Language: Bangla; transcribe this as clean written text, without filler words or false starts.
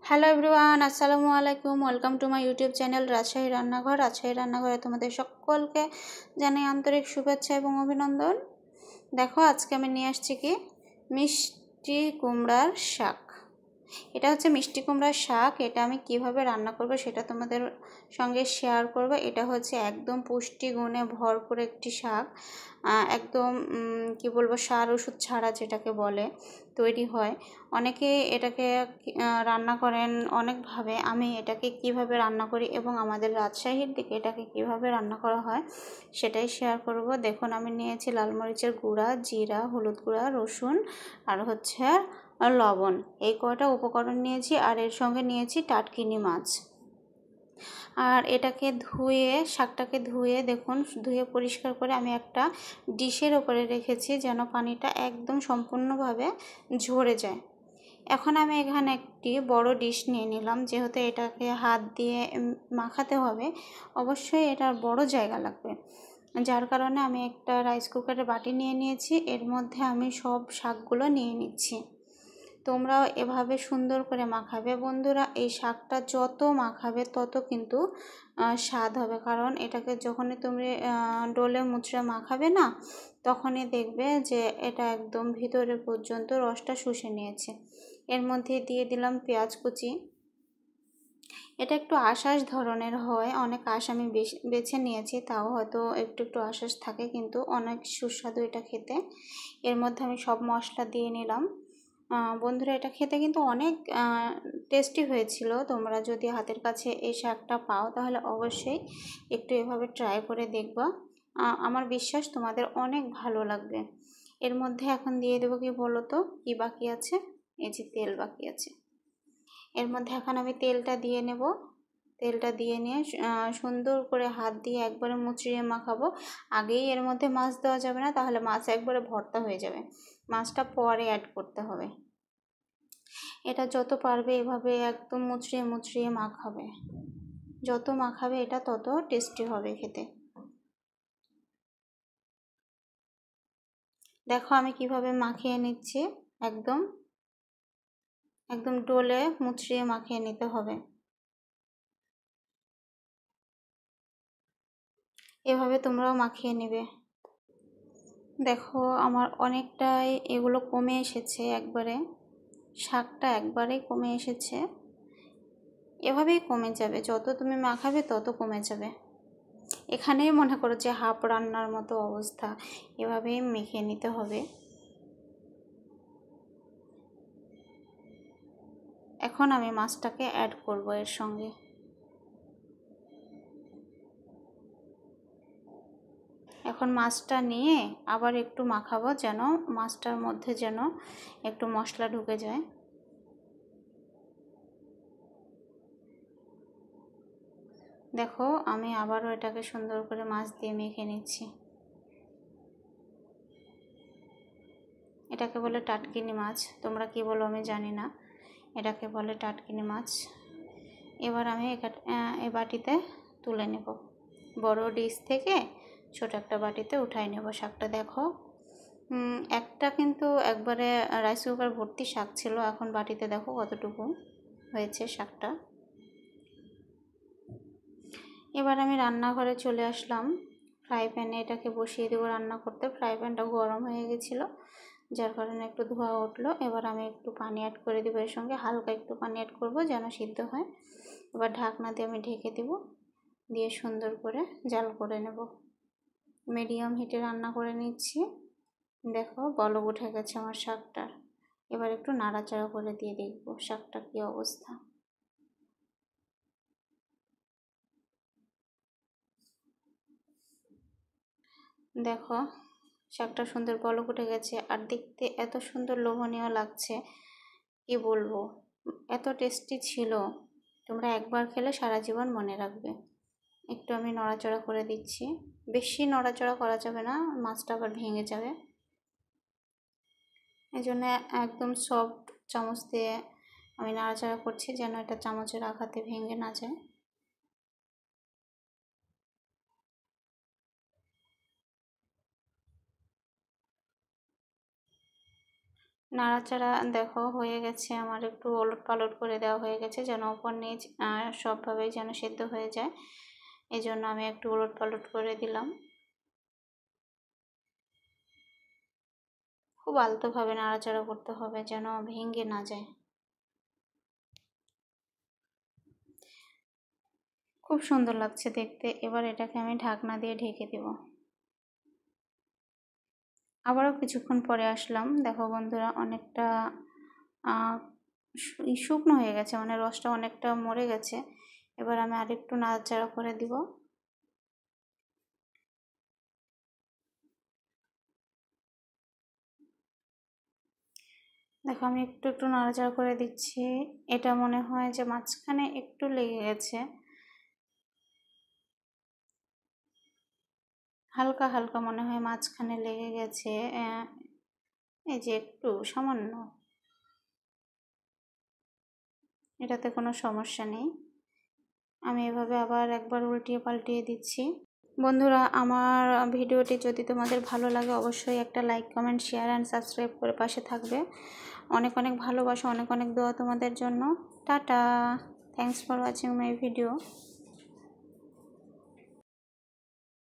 হ্যালো এভরিওয়ান, আসসালামু আলাইকুম। Welcome to my YouTube channel Rajshahi রান্নাঘর। রাজশাহী রান্নাঘরে তোমাদের সকলকে জানাই আন্তরিক শুভেচ্ছা এবং অভিনন্দন। দেখো, আজকে আমি নিয়ে আসছি কি মিষ্টি কুমড়ার শাক। এটা হচ্ছে মিষ্টি কুমড়ার শাক। এটা আমি কিভাবে রান্না করব সেটা তোমাদের সঙ্গে শেয়ার করব। এটা হচ্ছে একদম পুষ্টিগুণে ভরপুর একটি শাক। একদম কি বলবো, সার ওষুধ ছাড়া যেটাকে বলে তৈরি হয়। অনেকে এটাকে রান্না করেন অনেকভাবে। আমি এটাকে কিভাবে রান্না করি এবং আমাদের রাজশাহীর দিকে এটাকে কিভাবে রান্না করা হয় সেটাই শেয়ার করব। দেখুন, আমি নিয়েছি লাল মরিচের গুঁড়া, জিরা, হলুদ গুঁড়া, রসুন আর হচ্ছে লবণ। এই কয়টা উপকরণ নিয়েছি। আর এর সঙ্গে নিয়েছি টাটকিনি মাছ। আর এটাকে শাকটাকে ধুয়ে দেখুন, ধুয়ে পরিষ্কার করে আমি একটা ডিশের ওপরে রেখেছি যেন পানিটা একদম সম্পূর্ণভাবে ঝরে যায়। এখন আমি এখানে একটি বড় ডিশ নিয়ে নিলাম। যেহেতু এটাকে হাত দিয়ে মাখাতে হবে, অবশ্যই এটার বড় জায়গা লাগবে, যার কারণে আমি একটা রাইস কুকারের বাটি নিয়ে নিয়েছি। এর মধ্যে আমি সব শাকগুলো নিয়ে নিচ্ছি। তোমরাও এভাবে সুন্দর করে মাখাবে বন্ধুরা। এই শাকটা যত মাখাবে তত কিন্তু স্বাদ হবে, কারণ এটাকে যখনই তুমি ডোলে মুচড়ে মাখাবে না, তখনই দেখবে যে এটা একদম ভিতরে পর্যন্ত রসটা শুষে নিয়েছে। এর মধ্যে দিয়ে দিলাম পেঁয়াজ কুচি। এটা একটু আঁশাশ ধরনের হয়, অনেক আঁশ আমি বেছে নিয়েছি, তাও হয়তো একটু একটু আঁশাশ থাকে, কিন্তু অনেক সুস্বাদু এটা খেতে। এর মধ্যে আমি সব মশলা দিয়ে নিলাম। বন্ধুরা, এটা খেতে কিন্তু অনেক টেস্টি হয়েছিল। তোমরা যদি হাতের কাছে এই শাকটা পাও তাহলে অবশ্যই একটু এভাবে ট্রাই করে দেখবা। আমার বিশ্বাস তোমাদের অনেক ভালো লাগবে। এর মধ্যে এখন দিয়ে দেবো কি বলো তো, কি বাকি আছে? এই যে তেল বাকি আছে। এর মধ্যে এখন আমি তেলটা দিয়ে নেব। তেলটা দিয়ে নিয়ে সুন্দর করে হাত দিয়ে একবারে মুচড়িয়ে মাখাবো। আগেই এর মধ্যে মাছ দেওয়া যাবে না, তাহলে মাছ একবারে ভর্তা হয়ে যাবে। মাছটা পরে অ্যাড করতে হবে। এটা যত পারবে এভাবে একদম মুচড়িয়ে মুচড়িয়ে মাখাবে। যত মাখাবে এটা তত টেস্টি হবে খেতে। দেখো আমি কিভাবে মাখিয়ে নিচ্ছি। একদম একদম ডোলে মুচড়িয়ে মাখিয়ে নিতে হবে। এভাবে তোমরাও মাখিয়ে নেবে। দেখো, আমার অনেকটাই এগুলো কমে এসেছে একবারে। শাকটা একবারেই কমে এসেছে। এভাবেই কমে যাবে, যত তুমি মাখাবে তত কমে যাবে। এখানেই মনে করো যে হাফ রান্নার মতো অবস্থা। এভাবেই মেখে নিতে হবে। এখন আমি মাছটাকে অ্যাড করব এর সঙ্গে। এখন মাছটা নিয়ে আবার একটু মাখাবো, যেন মাছটার মধ্যে যেন একটু মশলা ঢুকে যায়। দেখো, আমি আবারও এটাকে সুন্দর করে মাছ দিয়ে মেখে নিচ্ছি। এটাকে বলে টাটকিনি মাছ, তোমরা কি বলো আমি জানি না। এটাকে বলে টাটকিনি মাছ। এবার আমি এই বাটিতে তুলে নেব। বড় ডিশ থেকে ছোট একটা বাটিতে উঠাই নেব শাকটা। দেখো, একটা কিন্তু একবারে রাইস কুকার ভর্তি শাক ছিল। এখন বাটিতে দেখো কতটুকু হয়েছে শাকটা। এবার আমি রান্নাঘরে চলে আসলাম। ফ্রাই প্যানে এটাকে বসিয়ে দেবো রান্না করতে। ফ্রাই প্যানটা গরম হয়ে গেছিলো, যার কারণে একটু ধোঁয়া উঠলো। এবার আমি একটু পানি অ্যাড করে দেবো এর সঙ্গে, হালকা একটু পানি অ্যাড করব যেন সিদ্ধ হয়। এবার ঢাকনা দিয়ে আমি ঢেকে দেব, দিয়ে সুন্দর করে জাল করে নেব। মিডিয়াম হিটে রান্না করে নিচ্ছি। দেখো, বলক উঠে গেছে আমার শাকটার। এবার একটু নাড়াচাড়া করে দিয়ে দেখব শাকটা কী অবস্থা। দেখো, শাকটা সুন্দর বলক উঠে গেছে, আর দেখতে এত সুন্দর লোভনীয় লাগছে, কি বলবো, এত টেস্টি ছিল। তোমরা একবার খেলে সারা জীবন মনে রাখবে। একটু আমি নড়াচড়া করে দিচ্ছি। বেশি নড়াচড়া করা যাবে না, মাছটা আবার ভেঙে যাবে। এই জন্য একদম সফট চামচ দিয়ে আমি নাড়াচাড়া করছি, যেন এটা চামচের আঘাতে ভেঙে না যায়। নাড়াচাড়া দেখো হয়ে গেছে আমার, একটু ওলট পালট করে দেওয়া হয়ে গেছে যেন উপর নিচ সবভাবেই যেন সেদ্ধ হয়ে যায়। এই জন্য আমি একটু ওলট পালট করে দিলাম। খুব আলতোভাবে নাড়াচাড়া করতে হবে যেন ভেঙে না যায়। খুব সুন্দর লাগছে দেখতে। এবার এটাকে আমি ঢাকনা দিয়ে ঢেকে দেব। আবারও কিছুক্ষণ পরে আসলাম। দেখো বন্ধুরা, অনেকটা শুকনো হয়ে গেছে, মানে রসটা অনেকটা মরে গেছে। এবার আমি আরেকটু নাড়াচাড়া করে দিব। দেখো আমি একটু একটু নাড়াচাড়া করে দিচ্ছি। এটা মনে হয় যে মাঝখানে একটু লেগে গেছে, হালকা হালকা মনে হয় মাঝখানে লেগে গেছে। এই যে একটু সামান্য, এটাতে কোনো সমস্যা নেই। আমি এভাবে আবার একবার উল্টিয়ে পাল্টিয়ে দিচ্ছি। বন্ধুরা, আমার ভিডিওটি যদি তোমাদের ভালো লাগে অবশ্যই একটা like, comment, share and subscribe করে পাশে থাকবে। অনেক অনেক ভালোবাসা, অনেক অনেক দোয়া তোমাদের জন্য। Tata, thanks for watching my video.